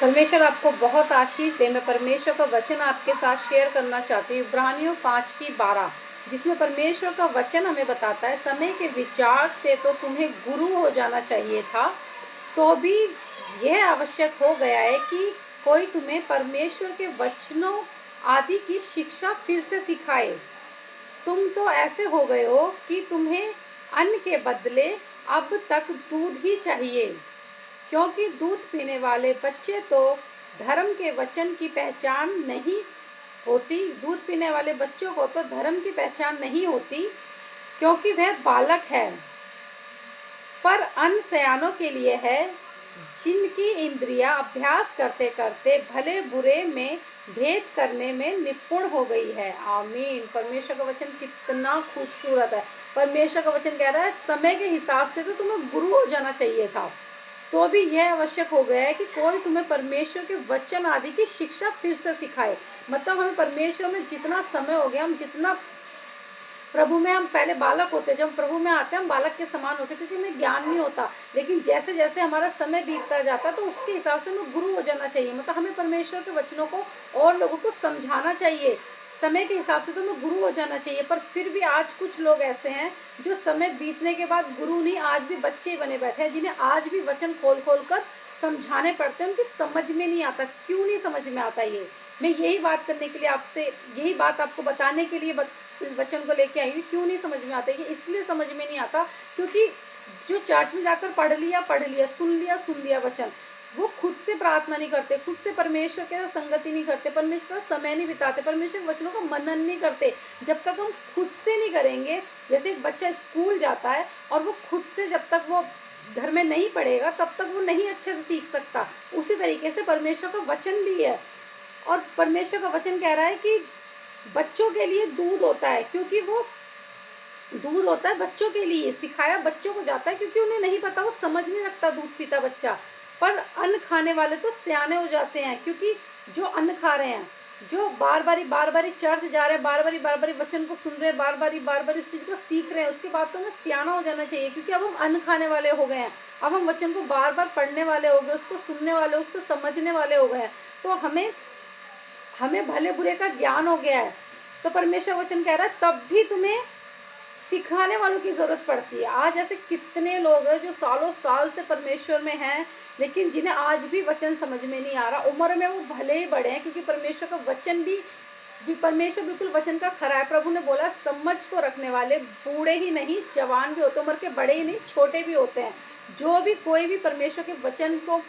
परमेश्वर आपको बहुत आशीष दे। मैं परमेश्वर का वचन आपके साथ शेयर करना चाहती हूँ। इब्रानियों 5:12, जिसमें परमेश्वर का वचन हमें बताता है, समय के विचार से तो तुम्हें गुरु हो जाना चाहिए था, तो भी यह आवश्यक हो गया है कि कोई तुम्हें परमेश्वर के वचनों आदि की शिक्षा फिर से सिखाए। तुम तो ऐसे हो गए हो कि तुम्हें अन्न के बदले अब तक दूध ही चाहिए, क्योंकि दूध पीने वाले बच्चे तो धर्म के वचन की पहचान नहीं होती। दूध पीने वाले बच्चों को तो धर्म की पहचान नहीं होती, क्योंकि वह बालक है। पर अन्न सयानों के लिए है, जिनकी इंद्रियां अभ्यास करते करते भले बुरे में भेद करने में निपुण हो गई है। आमीन। परमेश्वर का वचन कितना खूबसूरत है। परमेश्वर का वचन कह रहा है, समय के हिसाब से तो तुम्हें गुरु हो जाना चाहिए था, तो भी यह आवश्यक हो गया है कि कोई तुम्हें परमेश्वर के वचन आदि की शिक्षा फिर से सिखाए। मतलब हमें परमेश्वर में जितना समय हो गया, हम जितना प्रभु में, हम पहले बालक होते, जब प्रभु में आते हैं हम बालक के समान होते, क्योंकि हमें ज्ञान नहीं होता। लेकिन जैसे जैसे हमारा समय बीतता जाता तो उसके हिसाब से हमें गुरु हो जाना चाहिए। मतलब हमें परमेश्वर के वचनों को और लोगों को समझाना चाहिए। समय के हिसाब से तो हमें गुरु हो जाना चाहिए। पर फिर भी आज कुछ लोग ऐसे हैं जो समय बीतने के बाद गुरु नहीं, आज भी बच्चे बने बैठे हैं, जिन्हें आज भी वचन खोल खोल कर समझाने पड़ते हैं। उनकी समझ में नहीं आता। क्यों नहीं समझ में आता? ये मैं यही बात करने के लिए आपसे, यही बात आपको बताने के लिए इस वचन को लेके आई हूँ। क्यों नहीं समझ में आता? ये इसलिए समझ में नहीं आता क्योंकि जो चर्च में जाकर पढ़ लिया, सुन लिया वचन, वो खुद से प्रार्थना नहीं करते, खुद से परमेश्वर के साथ संगति नहीं करते, परमेश्वर का समय नहीं बिताते, परमेश्वर के वचनों का मनन नहीं करते। जब तक हम खुद से नहीं करेंगे, जैसे एक बच्चा स्कूल जाता है और वो खुद से जब तक वो घर में नहीं पढ़ेगा तब तक वो नहीं अच्छे से सीख सकता। उसी तरीके से परमेश्वर का वचन भी है। और परमेश्वर का वचन कह रहा है कि बच्चों के लिए दूध होता है, क्योंकि वो दूध होता है बच्चों के लिए, सिखाया बच्चों को जाता है, क्योंकि उन्हें नहीं पता, वो समझ नहीं रखता दूध पीता बच्चा। पर अन्न खाने वाले तो सियाने हो जाते हैं, क्योंकि जो अन्न खा रहे हैं, जो बार बारी चर्च जा रहे हैं, बार बारी वचन को सुन रहे हैं, बार बारी उस चीज़ को सीख रहे हैं, उसके बाद तो हमें सियाना हो जाना चाहिए। क्योंकि अब हम अन्न खाने वाले हो गए हैं, अब हम वचन को बार बार पढ़ने वाले हो गए, उसको सुनने वाले, उसको समझने वाले हो गए हैं। तो हमें भले बुरे का ज्ञान हो गया है। तो परमेश्वर वचन कह रहा है तब भी तुम्हें सिखाने वालों की ज़रूरत पड़ती है। आज ऐसे कितने लोग हैं जो सालों साल से परमेश्वर में हैं, लेकिन जिन्हें आज भी वचन समझ में नहीं आ रहा। उम्र में वो भले ही बड़े हैं, क्योंकि परमेश्वर का वचन भी परमेश्वर बिल्कुल वचन का खरा है। प्रभु ने बोला, समझ को रखने वाले बूढ़े ही नहीं जवान भी होते, उम्र के बड़े ही नहीं छोटे भी होते हैं। जो भी कोई भी परमेश्वर के वचन को